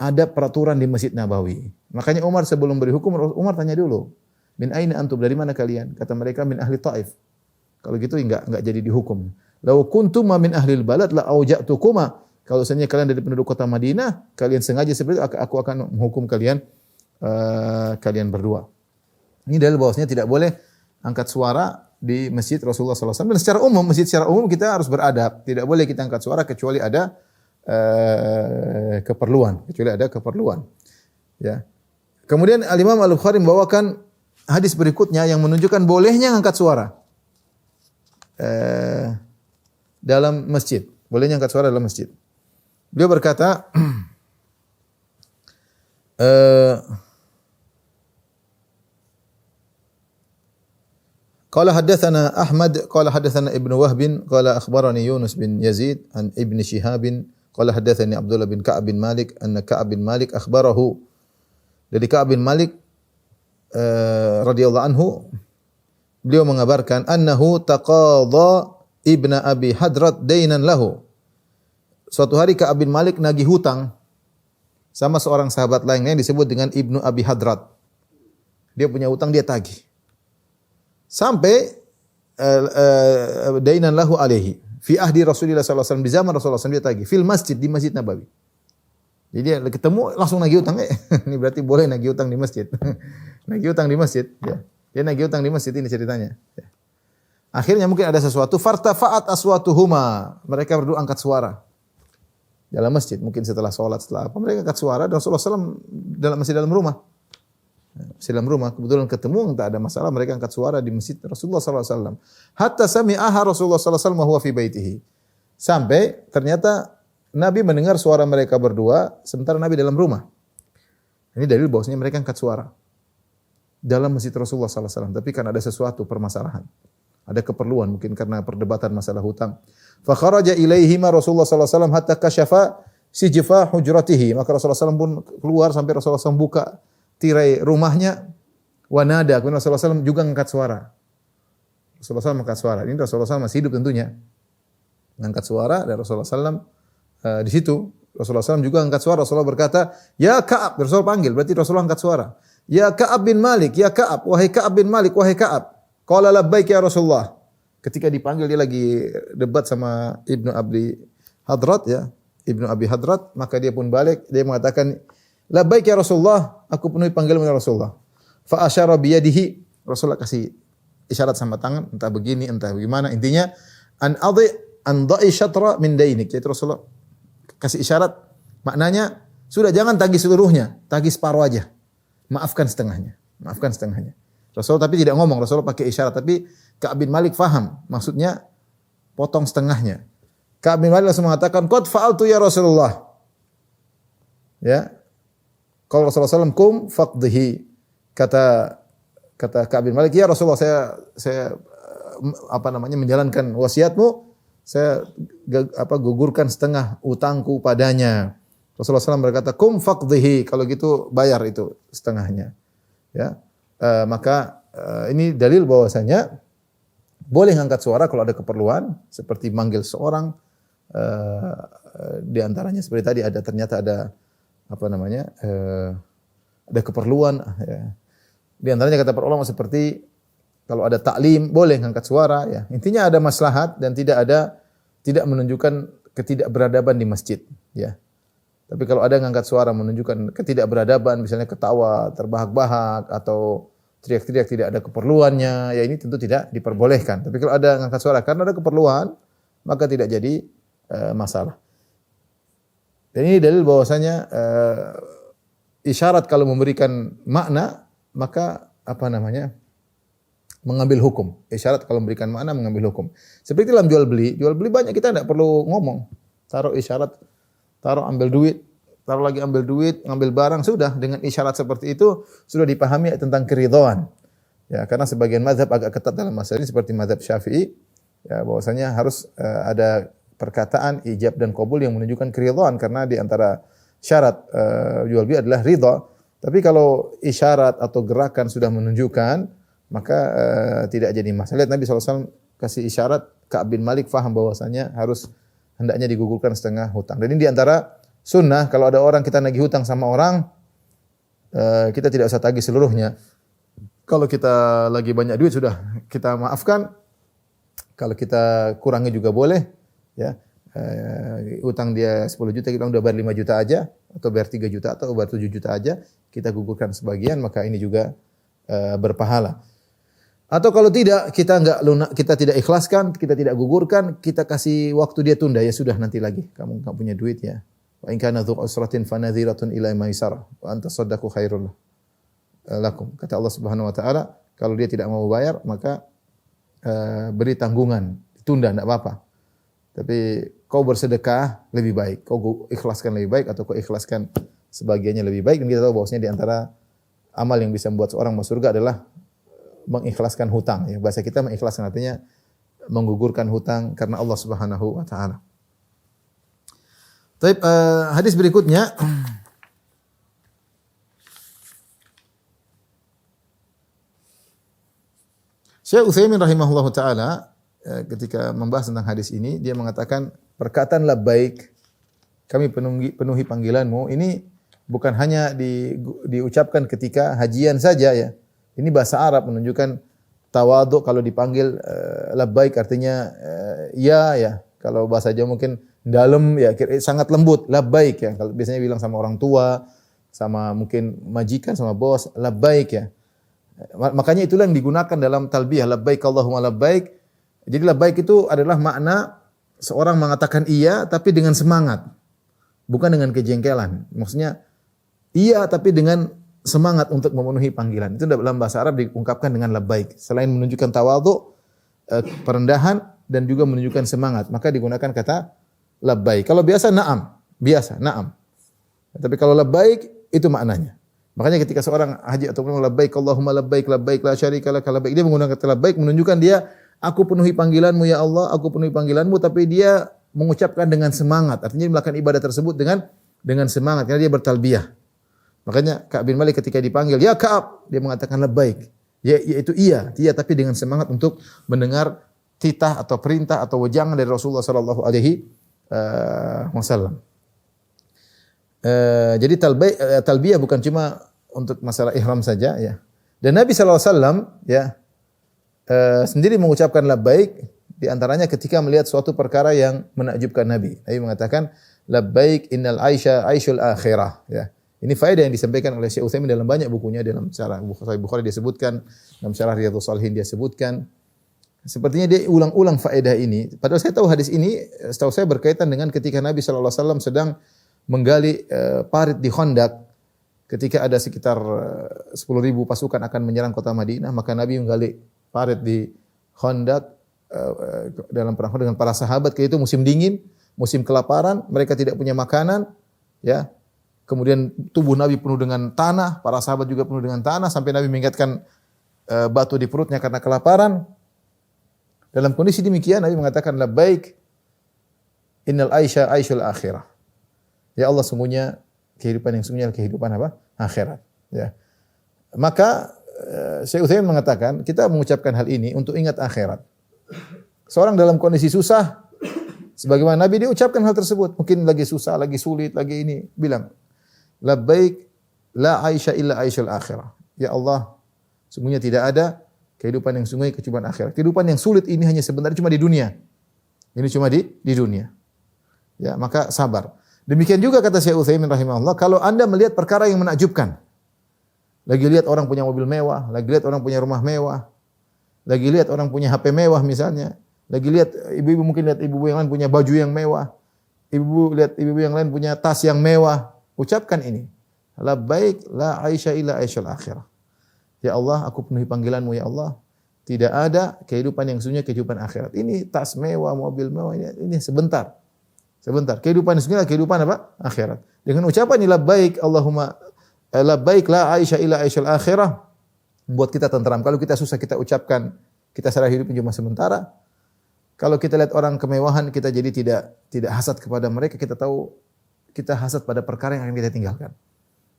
ada peraturan di Masjid Nabawi. Makanya Umar sebelum beri hukum, Umar tanya dulu, "Min aina antum?" Dari mana kalian? Kata mereka, "Min ahli Taif." Kalau gitu enggak jadi dihukum. "Lau kuntum min ahli balad la auja'tukuma." Kalau seandainya kalian dari penduduk kota Madinah, kalian sengaja seperti itu, aku akan menghukum kalian berdua. Ini dalil bahwasanya tidak boleh angkat suara di Masjid Rasulullah sallallahu alaihi wasallam. Dan secara umum, masjid secara umum kita harus beradab. Tidak boleh kita angkat suara kecuali ada keperluan. Ya. Kemudian Al-Imam Al-Bukhari membawakan hadis berikutnya yang menunjukkan bolehnya angkat suara dalam masjid. Bolehnya angkat suara dalam masjid. Beliau berkata, qala haddatsana Ahmad qala haddatsana Ibnu Wahb qala akhbarani Yunus bin Yazid an Ibn Shihab qala haddatsani Abdullah bin Ka'ab bin Malik anna Ka'ab bin Malik akhbarahu. Dari Ka'ab bin Malik radhiyallahu anhu, beliau mengabarkan annahu taqadha ibna Abi Hadrat dainan lahu. Suatu hari Ka'ab bin Malik nagih hutang sama seorang sahabat lainnya yang disebut dengan Ibnu Abi Hadrat. Dia punya hutang, dia tagih. Sampai dainan lahu alaihi fi ahdi Rasulillah sallallahu alaihi wasallam, di zaman Rasulullah SAW dia tagih fil masjid, di Masjid Nabawi. Jadi dia ketemu langsung nagih hutang. Ini berarti boleh nagih hutang di masjid. Nagih hutang di masjid, ya. Dia nagih hutang di masjid, ini ceritanya. Ya. Akhirnya mungkin ada sesuatu, fartafa'at aswatuhuma. Mereka berdua angkat suara dalam masjid, mungkin setelah sholat, setelah apa, mereka angkat suara dan Rasulullah SAW masih dalam rumah. Masih dalam rumah, kebetulan ketemu, tak ada masalah, mereka angkat suara di masjid Rasulullah SAW. Hatta sami'aha Rasulullah SAW wa huwa fi baitihi. Sampai ternyata Nabi mendengar suara mereka berdua sementara Nabi dalam rumah. Ini dalil bahwasanya mereka angkat suara dalam masjid Rasulullah SAW. Tapi kan ada sesuatu permasalahan, ada keperluan, mungkin karena perdebatan masalah hutang. Fa kharaja ilaihima Rasulullah SAW hatta kasyafa sijfa hujratihi. Maka Rasulullah SAW pun keluar sampai Rasulullah SAW buka tirai rumahnya. Wa nada, kemudian Rasulullah SAW juga angkat suara. Rasulullah SAW angkat suara. Ini Rasulullah SAW masih hidup tentunya. Angkat suara dan Rasulullah SAW di situ. Rasulullah SAW juga angkat suara. Rasulullah berkata, "Ya Ka'ab." Rasulullah panggil, berarti Rasulullah angkat suara. "Ya Ka'ab bin Malik, ya Ka'ab, wahai Ka'ab bin Malik, wahai Ka'ab." Qala labbaik ya Rasulullah. Ketika dipanggil dia lagi debat sama Ibnu Abi Hadrat, ya. Ibnu Abi Hadrat, maka dia pun balik, dia mengatakan, "Labbaik ya Rasulullah, aku penuhi panggilan ya Rasulullah." Fa asyara bi yadihi, Rasulullah kasih isyarat sama tangan, entah begini, entah bagaimana, intinya an da'i syatra min dainik. Jadi Rasulullah kasih isyarat, maknanya sudah jangan tagih seluruhnya, tagih separuh aja. Maafkan setengahnya. Rasulullah tapi tidak ngomong, Rasulullah pakai isyarat, tapi Ka'ab bin Malik faham, maksudnya potong setengahnya. Ka'ab bin Malik langsung mengatakan, "Qad fa'altu ya Rasulullah." Ya. Kalau Rasulullah SAW kum faqdihi, kata Kata Ka'ab bin Malik, "Ya Rasulullah, saya menjalankan wasiatmu, saya gugurkan setengah utangku padanya." Rasulullah SAW berkata, "Kum faqdhihi." Kalau gitu bayar itu setengahnya. Ya. Ini dalil bahwasanya boleh angkat suara kalau ada keperluan, seperti manggil seorang, di antaranya seperti tadi ternyata ada ada keperluan. Ya. Di antaranya kata para ulama seperti kalau ada taklim boleh angkat suara. Ya. Intinya ada maslahat dan tidak menunjukkan ketidakberadaban di masjid. Ya. Tapi kalau ada ngangkat suara menunjukkan ketidakberadaban, misalnya ketawa terbahak-bahak atau teriak-teriak tidak ada keperluannya, ya ini tentu tidak diperbolehkan. Tapi kalau ada ngangkat suara karena ada keperluan, maka tidak jadi masalah. Dan ini dalil bahwasanya isyarat kalau memberikan makna, maka mengambil hukum. Isyarat kalau memberikan makna mengambil hukum. Seperti dalam jual beli banyak kita tidak perlu ngomong. Taruh isyarat, ambil duit, taruh lagi ambil duit, ngambil barang, sudah dengan isyarat seperti itu sudah dipahami tentang keridhaan. Ya, karena sebagian mazhab agak ketat dalam masalah ini seperti mazhab Syafi'i, ya bahwasanya harus ada perkataan ijab dan qabul yang menunjukkan keridhaan karena di antara syarat jual beli adalah ridha. Tapi kalau isyarat atau gerakan sudah menunjukkan, maka tidak jadi masalah. Lihat Nabi SAW kasih isyarat, Ka'ab bin Malik faham bahwasanya hendaknya digugurkan setengah hutang. Dan ini di antara sunnah, kalau ada orang kita nagih hutang sama orang, kita tidak usah tagih seluruhnya. Kalau kita lagi banyak duit sudah kita maafkan. Kalau kita kurangi juga boleh, ya. Utang dia 10 juta, kita udah bayar 5 juta aja, atau bayar 3 juta atau bayar 7 juta aja, kita gugurkan sebagian, maka ini juga berpahala. Atau kalau tidak, kita tidak ikhlaskan, kita tidak gugurkan, kita kasih waktu dia tunda, ya sudah nanti lagi. Kamu enggak punya duit ya. Wa in kana dzu usratin fanadhiratun ila maisarah wa anta saddaqu khairul lakum. Kata Allah Subhanahu wa taala, kalau dia tidak mau bayar, maka beri tanggungan, tunda enggak apa-apa. Tapi kau bersedekah lebih baik, kau ikhlaskan lebih baik atau kau ikhlaskan sebagiannya lebih baik. Dan kita tahu bahwasanya di antara amal yang bisa membuat seorang masuk surga adalah mengikhlaskan hutang. Ya, bahasa kita mengikhlaskan artinya menggugurkan hutang karena Allah Subhanahu wa taala. Baik, hadis berikutnya Syekh Utsaimin rahimahullahu taala ketika membahas tentang hadis ini dia mengatakan perkataan labbaik, kami penuhi panggilanmu, ini bukan hanya diucapkan ketika hajian saja ya. Ini bahasa Arab menunjukkan tawadhu. Kalau dipanggil labbaik artinya ya. Kalau bahasa Jawa mungkin dalam ya, sangat lembut, labbaik ya. Kalau biasanya bilang sama orang tua, sama mungkin majikan, sama bos, labbaik ya. Makanya itulah yang digunakan dalam talbiyah, labbaik Allahumma labbaik. Jadi labbaik itu adalah makna seorang mengatakan iya tapi dengan semangat. Bukan dengan kejengkelan. Maksudnya iya tapi dengan semangat untuk memenuhi panggilan. Itu dalam bahasa Arab diungkapkan dengan labbaik. Selain menunjukkan tawadhu, perendahan dan juga menunjukkan semangat, maka digunakan kata labbaik. Kalau biasa na'am, na'am. Tapi kalau labbaik itu maknanya. Makanya ketika seorang haji atau labbaik Allahumma labbaik la syarika lak labbaik, dia menggunakan kata labbaik menunjukkan dia aku penuhi panggilanmu ya Allah, aku penuhi panggilanmu, tapi dia mengucapkan dengan semangat. Artinya dia melakukan ibadah tersebut dengan semangat karena dia bertalbiyah. Makanya Ka'ab bin Malik ketika dipanggil, "Ya Ka'ab," dia mengatakan labbaik. Yaitu iya tapi dengan semangat untuk mendengar titah atau perintah atau wejangan dari Rasulullah sallallahu alaihi wasallam. Jadi talbiyah bukan cuma untuk masalah ihram saja ya. Dan Nabi sallallahu alaihi wasallam ya sendiri mengucapkan labbaik di antaranya ketika melihat suatu perkara yang menakjubkan Nabi. Nabi mengatakan labbaik innal aishul akhirah ya. Ini faedah yang disampaikan oleh Syekh Utsaimin dalam banyak bukunya, dalam syarah Bukhari dia sebutkan, dalam syarah Riyadhus Shalihin dia sebutkan. Sepertinya dia ulang-ulang faedah ini. Padahal saya tahu hadis ini, setahu saya berkaitan dengan ketika Nabi sallallahu alaihi wasallam sedang menggali parit di Khandaq. Ketika ada sekitar 10.000 pasukan akan menyerang kota Madinah, maka Nabi menggali parit di Khandaq dalam perang dengan para sahabat. Ketika itu musim dingin, musim kelaparan, mereka tidak punya makanan, ya. Kemudian tubuh Nabi penuh dengan tanah, para sahabat juga penuh dengan tanah, sampai Nabi mengingatkan batu di perutnya karena kelaparan. Dalam kondisi demikian Nabi mengatakan labbaik innal aisha aishul akhirah. Ya Allah, sungguhnya kehidupan yang sungguhnya kehidupan apa? Akhirat. Ya. Maka Syekh Utsaimin mengatakan kita mengucapkan hal ini untuk ingat akhirat. Seorang dalam kondisi susah, sebagaimana Nabi dia ucapkan hal tersebut. Mungkin lagi susah, lagi sulit, lagi ini, bilang labbaik la aisha illa aishul akhirah. Ya Allah, sungguhnya tidak ada kehidupan yang sungguhnya kehidupan akhirat. Kehidupan yang sulit ini hanya sebentar, cuma di dunia. Ini cuma di dunia. Ya, maka sabar. Demikian juga kata Syekh Utsaimin rahimahullah, kalau Anda melihat perkara yang menakjubkan, lagi lihat orang punya mobil mewah, lagi lihat orang punya rumah mewah, lagi lihat orang punya HP mewah misalnya, lagi lihat ibu-ibu, mungkin lihat ibu-ibu yang lain punya baju yang mewah, ibu lihat ibu-ibu yang lain punya tas yang mewah, ucapkan ini, labbaik la aisha illa aishul akhirah. Ya Allah, aku penuhi panggilanmu ya Allah. Tidak ada kehidupan yang sungguhnya kehidupan akhirat. Ini tas mewah, mobil mewah, ini sebentar. Sebentar. Kehidupan yang sungguhnya kehidupan apa? Akhirat. Dengan ucapan ini labbaik Allahumma labbaik la aisha illa aishul akhirah, membuat kita tenteram. Kalau kita susah kita ucapkan, kita sadar hidup cuma sementara. Kalau kita lihat orang kemewahan, kita jadi tidak hasad kepada mereka, kita tahu kita hasad pada perkara yang akan kita tinggalkan.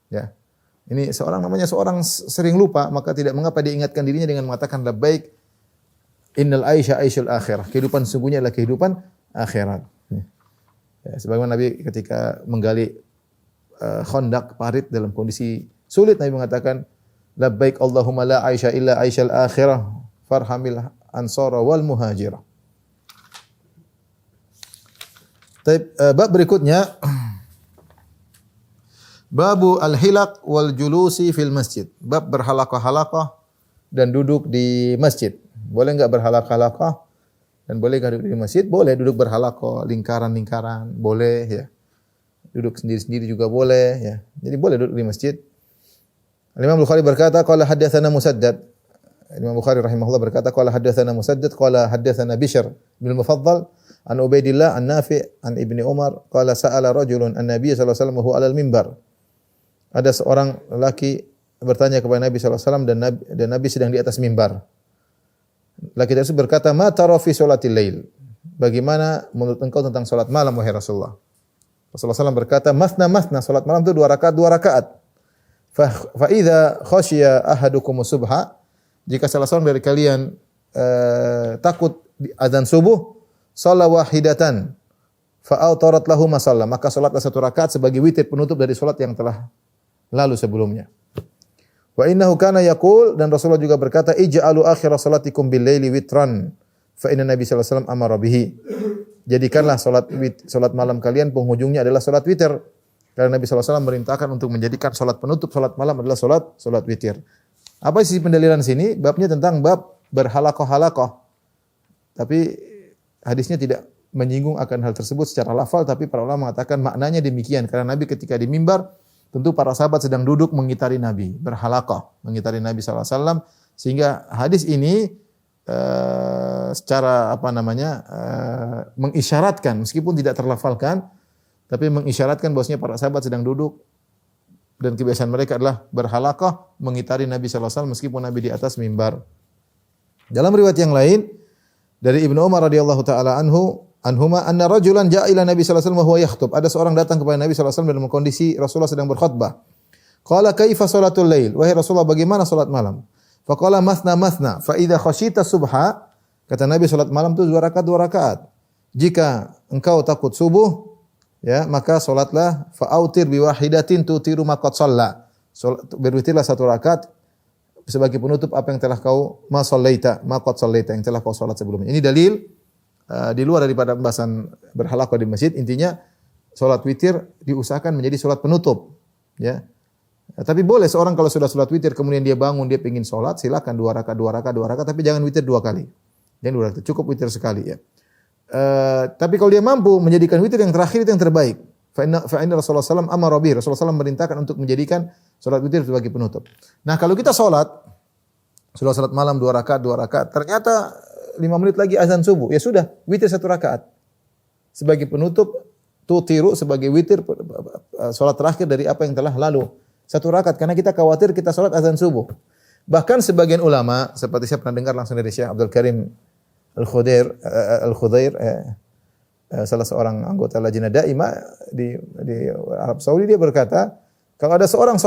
Ya. Ini seorang sering lupa, maka tidak mengapa dia ingatkan dirinya dengan mengatakan labbaik innal aisha aishul akhirah. Kehidupan sungguhnya adalah kehidupan akhirat. Ya, sebagaimana Nabi ketika menggali khandak parit dalam kondisi sulit, Nabi mengatakan labbaik Allahumma la aisha illa aishal akhirah farhamil ansara wal muhajirah. Bab berikutnya babu al-hilaq wal julusi fil masjid. Bab berhalaqah-halaqah dan duduk di masjid. Boleh enggak berhalaqah-halaqah dan boleh enggak duduk di masjid? Boleh duduk berhalaqah, lingkaran-lingkaran, boleh ya. Duduk sendiri-sendiri juga boleh ya. Jadi boleh duduk di masjid. Imam Bukhari berkata qala haddatsana Musaddad. Imam Bukhari rahimahullah berkata qala haddatsana Musaddad qala haddatsana Bishr bin Mufaddal an Ubaidillah an Nafi' an Ibni Umar qala sa'ala rajulun an-nabiy sallallahu alaihi wasallam huwa 'alal mimbar. Ada seorang lelaki bertanya kepada Nabi sallallahu alaihi wasallam dan Nabi sedang di atas mimbar. Laki tersebut berkata, "Ma tara fi sholatil lail?" Bagaimana menurut engkau tentang salat malam wahai Rasulullah? Rasulullah SAW berkata, "Masna masna, salat malam itu 2 rakaat. Fa idza khasyiya ahadukum subha, jika salah seorang dari kalian takut azan subuh, shalla wahidatan fa autarat lahu ma shalla, maka salatlah 1 rakaat sebagai witir penutup dari salat yang telah lalu sebelumnya." Wa innahu kana yaqul, dan Rasulullah juga berkata, "Ij'alu akhira salatikum bil laili witran, fa inna Nabi sallallahu alaihi wasallam amara bihi." Jadikanlah salat malam kalian penghujungnya adalah salat witir. Karena Nabi sallallahu alaihi wasallam merintahkan untuk menjadikan salat penutup salat malam adalah salat witir. Apa sisi pendalilan sini? Babnya tentang bab berhalaqah-halaqah. Tapi hadisnya tidak menyinggung akan hal tersebut secara lafal, tapi para ulama mengatakan maknanya demikian. Karena Nabi ketika di mimbar, tentu para sahabat sedang duduk mengitari Nabi, berhalaqah, mengitari Nabi sallallahu alaihi wasallam, sehingga hadis ini secara mengisyaratkan, meskipun tidak terlafalkan, tapi mengisyaratkan bahwasanya para sahabat sedang duduk dan kebiasaan mereka adalah berhalaqah mengitari Nabi sallallahu alaihi wasallam meskipun Nabi di atas mimbar. Dalam riwayat yang lain dari Ibnu Umar radhiyallahu taala anhuma anna rajulan ja'a ila Nabi sallallahu alaihi wasallam wa huwa yakhthub. Ada seorang datang kepada Nabi sallallahu alaihi wasallam dalam kondisi Rasulullah sedang berkhutbah. Qala kaifa salatul lail? Wahai Rasulullah, bagaimana salat malam? Faqala masna masna fa idza khashita subha, kata Nabi salat malam itu 2 rakaat. Jika engkau takut subuh, ya, maka salatlah fa autir bi wahidatin tutiru ma qad shalla. Berwitirlah 1 rakaat sebagai penutup apa yang telah kau ma qad shallaita, yang telah kau salat sebelumnya. Ini dalil di luar daripada pembahasan berhalaqah di masjid. Intinya salat witir diusahakan menjadi salat penutup, ya. Tapi boleh seorang kalau sudah salat witir kemudian dia bangun, dia ingin salat, silakan 2 rakaat, tapi jangan witir 2 kali. Jangan 2 rakaat, cukup witir sekali, ya. Tapi kalau dia mampu menjadikan witir yang terakhir itu yang terbaik. Fa inna Rasulullah SAW amara bihi. Rasulullah SAW merintahkan untuk menjadikan salat witir sebagai penutup. Nah, kalau kita salat, sudah salat malam 2 rakaat, ternyata 5 menit lagi azan subuh, ya sudah, witir 1 rakaat. Sebagai penutup, tutiru sebagai witir salat terakhir dari apa yang telah lalu. 1 rakaat, karena kita khawatir kita salat azan subuh. Bahkan sebagian ulama seperti saya pernah dengar langsung dari Syekh Abdul Karim Al-Khudair, salah seorang anggota Lajnah Daimah di Arab Saudi, dia berkata, kalau ada seorang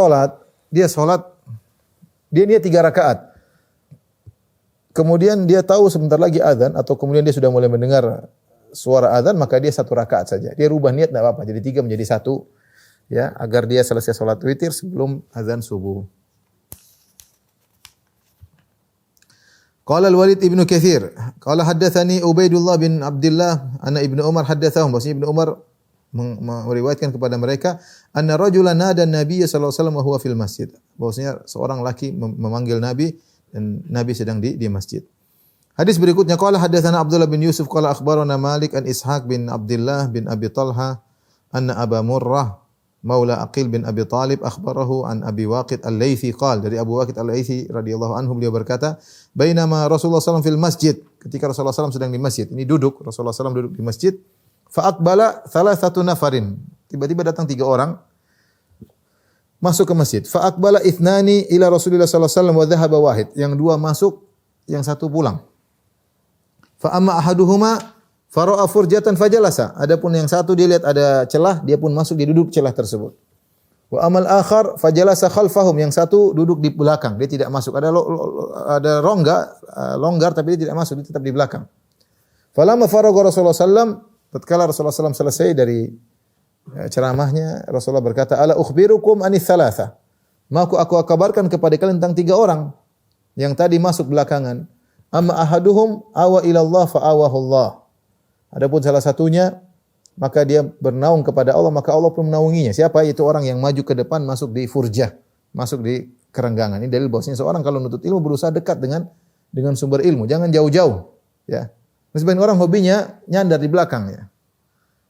dia niat 3 rakaat. Kemudian dia tahu sebentar lagi azan atau kemudian dia sudah mulai mendengar suara azan, maka dia 1 rakaat saja. Dia rubah niat enggak apa-apa, jadi 3 menjadi 1 ya, agar dia selesai salat witir sebelum azan subuh. Qala Al-Walid Ibnu Katsir, qala haddatsani Ubaidullah bin Abdullah anna Ibnu Umar haddatsahum, bahwasanya Ibnu Umar meriwayatkan kepada mereka anna rajulan nada Nabi sallallahu alaihi wasallam wa huwa fil masjid, bahwasanya seorang laki memanggil Nabi dan Nabi sedang di masjid. Hadis berikutnya, qala haddatsana Abdullah bin Yusuf qala akhbarana Malik an Ishaq bin Abdullah bin Abi Talha anna Aba Murrah Maula Aqil bin Abi Talib akhbarahu an Abi Waqid Al-Laitsi qala, dari Abu Waqid Al-Laitsi radhiyallahu anhu, beliau berkata, bainama Rasulullah sallallahu fil masjid, ketika Rasulullah sallallahu sedang di masjid, ini Rasulullah sallallahu duduk di masjid, fa aqbala thalathatu nafarin, tiba-tiba datang 3 orang masuk ke masjid. Fa aqbala ithnani ila Rasulillah sallallahu alaihi wasallam wa dhahaba wahid, yang 2 masuk, yang 1 pulang. Fa amma ahaduhuma fara'a furjatan fajalasa, adapun yang 1 dia lihat ada celah, dia pun masuk, dia duduk celah tersebut. Wa amal akhar fajalasa khalfahum, yang 1 duduk di belakang, dia tidak masuk. Ada longgar tapi dia tidak masuk, dia tetap di belakang. Falamma faragha Rasulullah sallam, tatkala Rasulullah sallam selesai dari ceramahnya, Rasulullah berkata, ala ukhbirukum anis thalatha, maka aku kabarkan kepada kalian tentang 3 orang yang tadi masuk belakangan. Amma ahaduhum awa ila Allah fa awahu Allah, adapun salah satunya maka dia bernaung kepada Allah, maka Allah pun menaunginya. Siapa? Itu orang yang maju ke depan, masuk di furjah, masuk di kerenggangan. Ini dalil bahwasanya seorang kalau menuntut ilmu berusaha dekat dengan sumber ilmu, jangan jauh-jauh, ya. Sebagian orang hobinya nyandar di belakang, ya.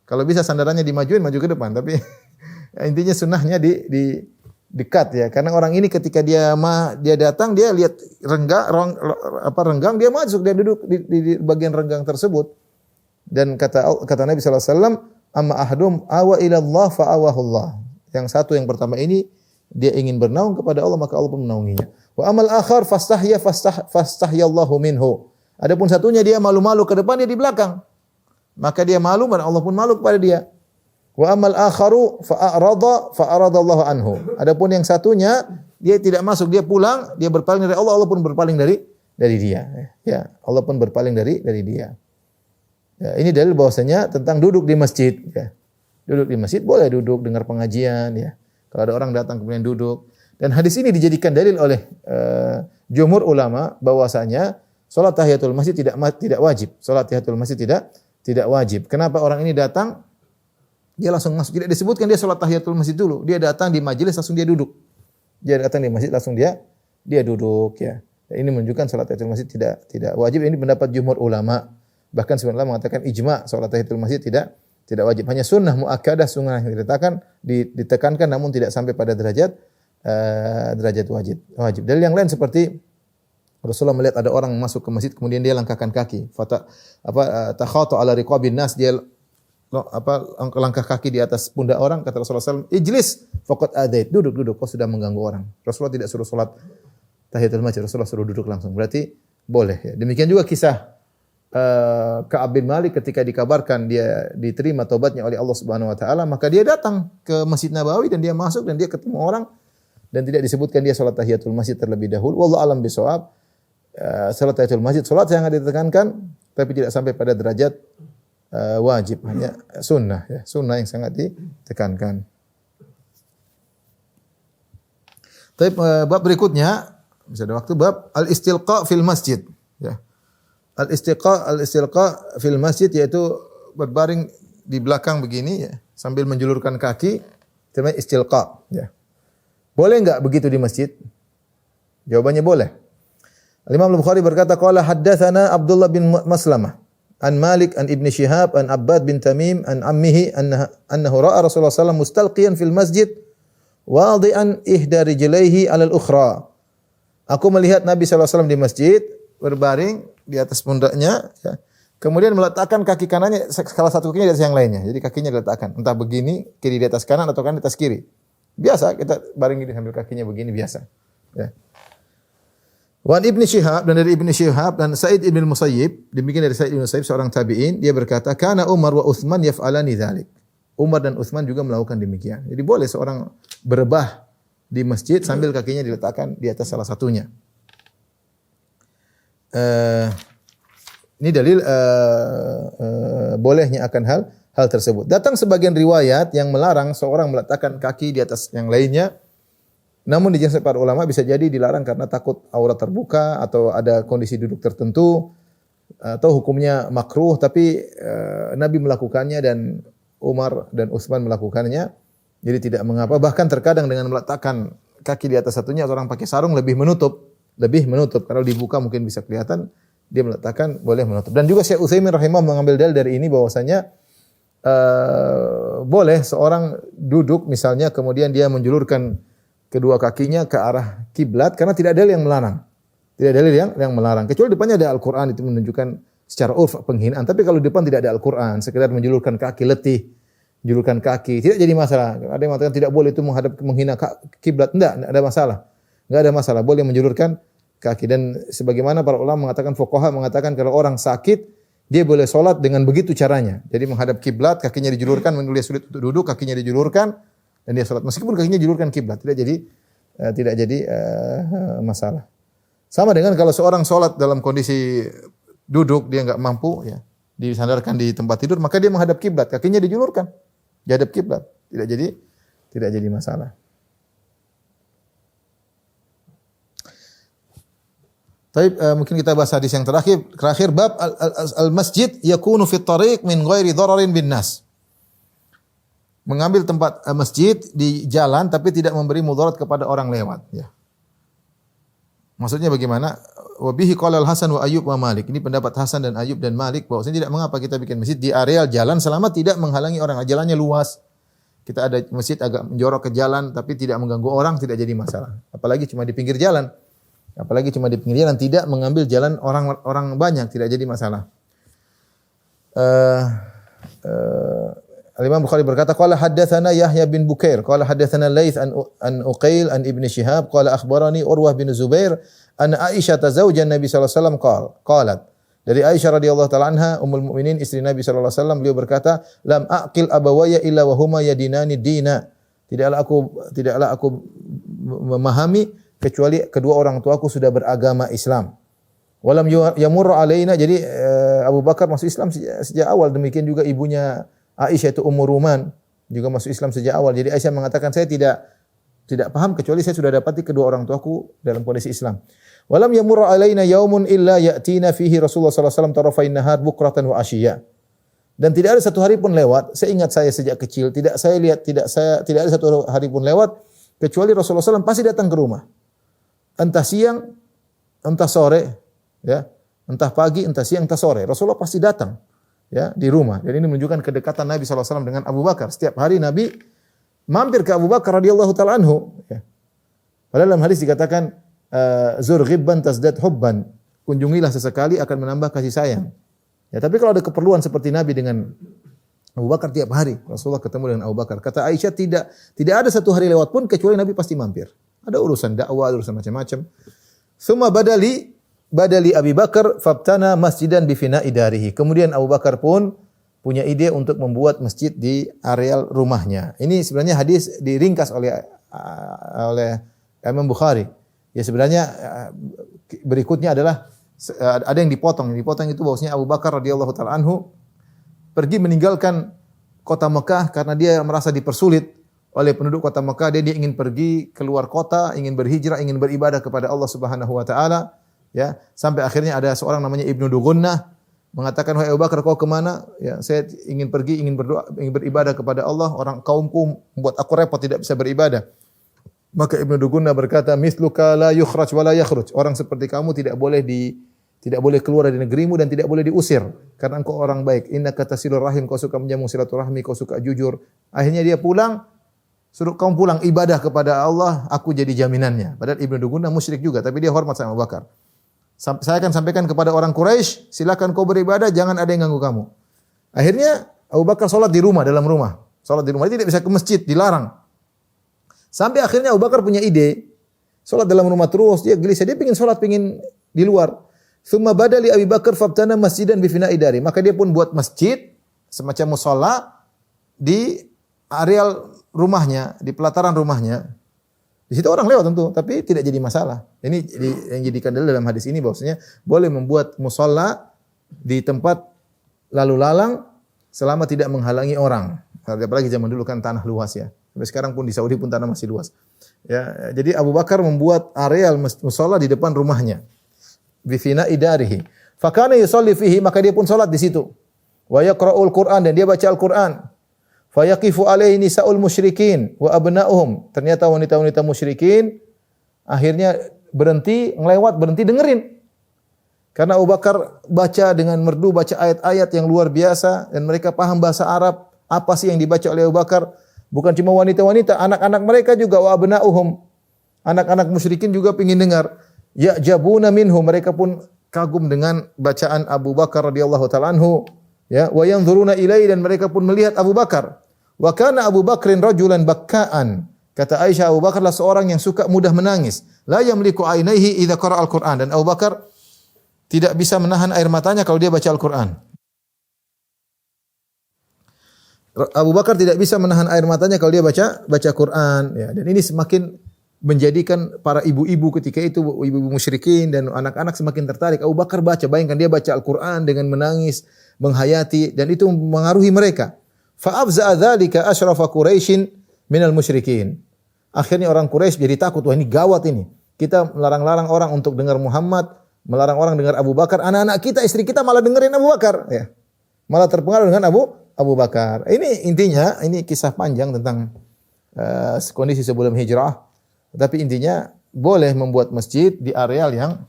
Kalau bisa sandarannya dimajuin, maju ke depan, tapi intinya sunnahnya di dekat, ya. Karena orang ini ketika dia datang, dia lihat renggang, dia masuk, dia duduk di bagian renggang tersebut. Dan kata Nabi sallallahu alaihi wasallam, amma ahdum awa ila Allah fa awahu Allah. Yang 1 yang pertama ini dia ingin bernaung kepada Allah, maka Allah pun menaunginya. Wa amal akhar fastahyallahu minhu. Adapun satunya dia malu-malu ke depan, dia di belakang, maka dia malu dan Allah pun malu kepada dia. Wa amal akharu fa aradallahu anhu. Adapun yang satunya dia tidak masuk, dia pulang, dia berpaling dari Allah, Allah pun berpaling dari dia. Ya, Allah pun berpaling dari dia. Ya, ini dalil bahwasanya tentang duduk di masjid, ya. Duduk di masjid boleh duduk dengar pengajian, ya. Kalau ada orang datang kemudian duduk. Dan hadis ini dijadikan dalil oleh jumhur ulama bahwasanya salat tahiyatul masjid tidak wajib. Salat tahiyatul masjid tidak wajib. Kenapa orang ini datang dia langsung masuk? Tidak disebutkan dia salat tahiyatul masjid dulu. Dia datang di majelis langsung dia duduk. Dia datang di masjid langsung dia duduk, ya. Dan ini menunjukkan salat tahiyatul masjid tidak wajib. Ini pendapat jumhur ulama. Bahkan sebenarnya mengatakan ijma' salat tahiyatul masjid tidak wajib, hanya sunnah muakkadah, sunnah yang ditekankan namun tidak sampai pada derajat wajib. Dalil yang lain seperti Rasulullah melihat ada orang masuk ke masjid kemudian dia langkahkan kaki, takhata ala riqabin nas, dia langkah kaki di atas pundak orang, kata Rasulullah SAW, ijlis faqad adait, duduk kau sudah mengganggu orang. Rasulullah tidak suruh salat tahiyatul masjid, Rasulullah suruh duduk langsung. Berarti boleh, ya. Demikian juga kisah Ka'ab bin Malik ketika dikabarkan dia diterima taubatnya oleh Allah Subhanahu wa taala, maka dia datang ke Masjid Nabawi dan dia masuk dan dia ketemu orang dan tidak disebutkan dia salat tahiyatul masjid terlebih dahulu. Wallahu alam bisawab. Salat tahiyatul masjid salat yang ditekankan tapi tidak sampai pada derajat wajib, hanya sunnah, ya. Sunnah yang sangat ditekankan. Tapi bab berikutnya, bisa ada waktu, bab al-istilqa fil masjid, ya. Al-istilqa fil masjid yaitu berbaring di belakang begini, ya, sambil menjulurkan kaki, itu namanya istilqa, ya. Boleh enggak begitu di masjid? Jawabannya boleh. Al-Imam Al-Bukhari berkata, qala haddatsana Abdullah bin Maslamah an Malik an Ibn Shihab an Abbad bin Tamim an ammihi annahu ra'a Rasulullah sallallahu alaihi wasallam mustalqiyan fil masjid wadi'an ihda rijlaihi 'ala al-ukhra. Aku melihat Nabi sallallahu alaihi wasallam di masjid berbaring di atas pundaknya, ya. Kemudian meletakkan kaki kanannya, salah satu kakinya di atas yang lainnya. Jadi kakinya diletakkan, entah begini, kiri di atas kanan atau kanan di atas kiri. Biasa kita baring gini sambil kakinya begini, biasa. Ya. Wan Ibnu Syihab, dan dari Ibnu Syihab dan Sa'id ibn Musayyib, demikian dari Sa'id ibn Musayyib seorang tabi'in, dia berkata, "Kana Umar wa Utsman yaf'alani dzalik." Umar dan Utsman juga melakukan demikian. Jadi boleh seorang berebah di masjid sambil kakinya diletakkan di atas salah satunya. Ini dalil bolehnya akan hal tersebut. Datang sebagian riwayat yang melarang seorang meletakkan kaki di atas yang lainnya. Namun dijelaskan para ulama bisa jadi dilarang karena takut aurat terbuka atau ada kondisi duduk tertentu atau hukumnya makruh, tapi Nabi melakukannya dan Umar dan Utsman melakukannya, jadi tidak mengapa. Bahkan terkadang dengan meletakkan kaki di atas satunya, orang pakai sarung lebih menutup. Kalau dibuka mungkin bisa kelihatan, dia meletakkan boleh menutup. Dan juga Syekh Utsaimin rahimah mengambil dalil dari ini bahwasanya boleh seorang duduk misalnya kemudian dia menjulurkan kedua kakinya ke arah kiblat karena tidak ada dalil yang melarang. Tidak ada dalil yang melarang. Kecuali depannya ada Al-Qur'an, itu menunjukkan secara urf penghinaan. Tapi kalau di depan tidak ada Al-Qur'an, sekedar menjulurkan kaki letih, menjulurkan kaki, tidak jadi masalah. Ada yang mengatakan tidak boleh itu menghina kiblat. Tidak ada masalah. Enggak ada masalah, boleh menjulurkan kaki. Dan sebagaimana para ulama mengatakan, fuqaha mengatakan kalau orang sakit, dia boleh sholat dengan begitu caranya. Jadi menghadap kiblat, kakinya dijulurkan, menurut dia sulit untuk duduk, kakinya dijulurkan, dan dia sholat. Meskipun kakinya dijulurkan kiblat, tidak jadi masalah. Sama dengan kalau seorang sholat dalam kondisi duduk, dia enggak mampu, ya, disandarkan di tempat tidur, maka dia menghadap kiblat, kakinya dijulurkan, dihadap kiblat, tidak jadi masalah. Tapi mungkin kita bahas hadis yang terakhir bab al-masjid yakunu fi tariq min ghairi dhararin bin nas. Mengambil tempat masjid di jalan tapi tidak memberi mudarat kepada orang lewat, ya. Maksudnya bagaimana? Wa bihi qala al-Hasan wa Ayyub wa Malik. Ini pendapat Hasan dan Ayyub dan Malik bahwasanya tidak mengapa kita bikin masjid di areal jalan selama tidak menghalangi orang. Jalannya luas. Kita ada masjid agak menjorok ke jalan tapi tidak mengganggu orang, tidak jadi masalah. Apalagi cuma di pinggir jalan. Tidak mengambil jalan orang banyak, tidak jadi masalah. Al-Imam Bukhari berkata, qala haddatsana Yahya bin Bukair, qala haddatsana Laits an Uqail an Ibn Shihab, qala akhbarani Urwah bin Zubair an Aisyah zaujan Nabi sallallahu alaihi wasallam qalat. Dari Aisyah radhiyallahu taala anha, ummul mukminin istri Nabi sallallahu alaihi wasallam, beliau berkata, lam aqil abawaya illa wa huma yadinani dina. Tidaklah aku memahami kecuali kedua orang tuaku sudah beragama Islam. Walam yamurru alaina, jadi Abu Bakar masuk Islam sejak awal, demikian juga ibunya Aisyah itu Ummu Ruman juga masuk Islam sejak awal. Jadi Aisyah mengatakan saya tidak paham kecuali saya sudah dapati kedua orang tuaku dalam kondisi Islam. Walam yamurru alaina yaumun illa ya'tina fihi Rasulullah sallallahu alaihi wasallam tarafain nahar bukratan wa ashiya. Dan tidak ada satu hari pun lewat, saya ingat saya sejak kecil, tidak ada satu hari pun lewat kecuali Rasulullah SAW pasti datang ke rumah. Entah siang, entah sore, ya, entah pagi, entah siang, entah sore, Rasulullah pasti datang, ya, di rumah. Dan ini menunjukkan kedekatan Nabi SAW dengan Abu Bakar. Setiap hari Nabi mampir ke Abu Bakar radhiyallahu taala anhu. Ya. Padahal dalam hadis dikatakan zur ghibban tazdad hubban, kunjungilah sesekali akan menambah kasih sayang. Ya, tapi kalau ada keperluan seperti Nabi dengan Abu Bakar tiap hari, Rasulullah ketemu dengan Abu Bakar. Kata Aisyah tidak ada satu hari lewat pun kecuali Nabi pasti mampir. Ada urusan dakwah, ada urusan macam-macam. Summa badali Abi Bakar fabtana masjidan bi fina'i darihi. Kemudian Abu Bakar pun punya ide untuk membuat masjid di areal rumahnya. Ini sebenarnya hadis diringkas oleh Imam Bukhari. Ya sebenarnya berikutnya adalah ada yang dipotong. Yang dipotong itu bahwasanya Abu Bakar radhiyallahu taala anhu pergi meninggalkan kota Mekah karena dia merasa dipersulit oleh penduduk kota Mekah. Dia ingin pergi keluar kota, ingin berhijrah, ingin beribadah kepada Allah Subhanahu wa taala, ya. Sampai akhirnya ada seorang namanya Ibnu Dugunnah mengatakan, "Wahai Abu Bakar, kau kemana?" Ya, "Saya ingin pergi, ingin berdoa, ingin beribadah kepada Allah. Orang kaumku membuat aku repot, tidak bisa beribadah." Maka Ibnu Dugunnah berkata, "Mithluka la yukhraj wa la yakhruj." Orang seperti kamu tidak boleh keluar dari negerimu dan tidak boleh diusir karena engkau orang baik. Innaka tasilur rahim, kau suka menyambung silaturahmi, kau suka jujur. Akhirnya dia pulang, suruh kamu pulang ibadah kepada Allah, aku jadi jaminannya. Padahal Ibnu Dugunnah musyrik juga, tapi dia hormat sama Abu Bakar. Saya akan sampaikan kepada orang Quraisy, silakan kau beribadah, jangan ada yang ganggu kamu. Akhirnya Abu Bakar salat di rumah, dalam rumah. Salat di rumah, dia tidak bisa ke masjid, dilarang. Sampai akhirnya Abu Bakar punya ide, Salat dalam rumah terus, dia gelisah, dia pingin salat, pingin di luar. Tsumma badali Abi Bakar fabtana masjidan bi fina'i dari. Maka dia pun buat masjid semacam musalla di areal rumahnya, di pelataran rumahnya. Di situ orang lewat tentu, tapi tidak jadi masalah. Ini yang jadikan dalil dalam hadis ini bahwasanya boleh membuat musalla di tempat lalu lalang selama tidak menghalangi orang. Apalagi zaman dulu kan tanah luas ya. Sampai sekarang pun di Saudi pun tanah masih luas. Ya, jadi Abu Bakar membuat areal musalla di depan rumahnya. Bi fina'i darihi. Fakana yusalli fihi, maka dia pun salat di situ. Wa yaqra'ul Qur'an, dan dia baca Al-Qur'an. Fayaqifu alaihi nisa'ul musyrikin wa abna'uhum. Ternyata wanita-wanita musyrikin akhirnya berhenti dengerin. Karena Abu Bakar baca dengan merdu, baca ayat-ayat yang luar biasa dan mereka paham bahasa Arab. Apa sih yang dibaca oleh Abu Bakar? Bukan cuma wanita-wanita, anak-anak mereka juga wa abna'uhum. Anak-anak musyrikin juga ingin dengar. Ya'jabuna minhu, mereka pun kagum dengan bacaan Abu Bakar radhiyallahu taala anhu. Ya, wa yanzuruna ilaihi, dan mereka pun melihat Abu Bakar. Wa kana Abu Bakrin rajulan bakkaan. Kata Aisyah, Abu Bakar adalah seorang yang suka mudah menangis. La yamliku ainaihi idza qara'a al-Qur'an, dan Abu Bakar tidak bisa menahan air matanya kalau dia baca Al-Qur'an. Abu Bakar tidak bisa menahan air matanya kalau dia baca Quran, ya. Dan ini semakin menjadikan para ibu-ibu ketika itu, ibu-ibu musyrikin dan anak-anak semakin tertarik. Abu Bakar baca, bayangkan dia baca Al-Qur'an dengan menangis, menghayati, dan itu mengaruhi mereka. Fa afza'a dzalika asyrafa Quraisyin minal musyrikin. Akhirnya orang Quraisy jadi takut, wah ini gawat ini. Kita melarang-larang orang untuk dengar Muhammad, melarang orang dengar Abu Bakar, anak-anak kita, istri kita malah dengerin Abu Bakar, ya. Malah terpengaruh dengan Abu Bakar. Ini intinya, ini kisah panjang tentang kondisi sebelum hijrah. Tapi intinya boleh membuat masjid di areal yang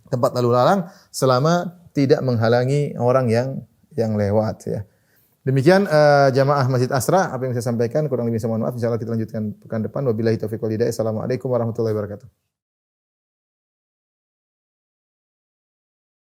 tempat lalu lalang selama tidak menghalangi orang yang lewat, ya. Demikian jamaah Masjid Asra, apa yang saya sampaikan, kurang lebih saya mohon maaf. Insyaallah kita lanjutkan pekan depan. Wabillahi taufiq wal hidayah. Assalamualaikum warahmatullahi wabarakatuh.